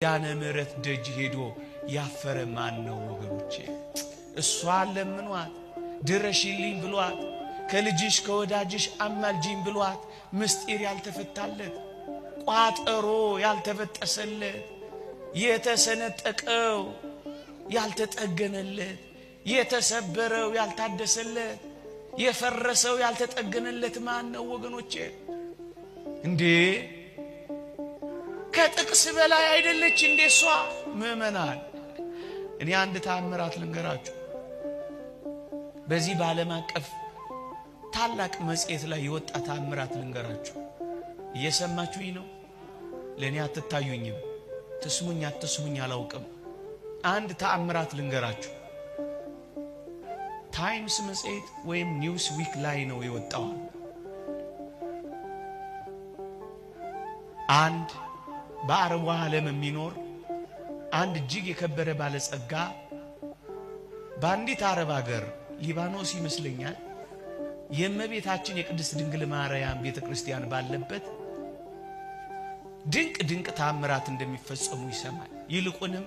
ያነ ምሕረት ደጅ ሄዶ ያፈረ ማን ነው ወገኖቼ? እሷ ለምኗት ድረሽልኝ ብሏት ከልጅሽ ከወዳጅሽ አማልጂኝ ብሏት ምስጢር ያልተፈታለት ቋጠሮ ያልተበጠሰለት የተሰነጠቀው ያልተጠገነለት የተሰበረው ያልታደሰለት የፈረሰው ያልተጠገነለት ማን ነው ወገኖቼ? እንዴ ከጥቅስ በላይ አይደለች እንዴ እሷ? ምእመናን እኔ አንድ ተአምራት ልንገራችሁ። በዚህ በዓለም አቀፍ ታላቅ መጽሔት ላይ የወጣ ተአምራት ልንገራችሁ። እየሰማችሁኝ ነው? ለኔ አትታዩኝም። ተስሙኝ አትስሙኝ አላውቅም። አንድ ተአምራት ልንገራችሁ። ታይምስ መጽሔት ወይም ኒውስ ዊክ ላይ ነው የወጣው። አንድ በአረቡ ዓለም የሚኖር አንድ እጅግ የከበረ ባለጸጋ በአንዲት አረብ ሀገር ሊባኖስ ይመስለኛል የእመቤታችን የቅድስት ድንግል ማርያም ቤተክርስቲያን ባለበት ድንቅ ድንቅ ተአምራት እንደሚፈጸሙ ይሰማል። ይልቁንም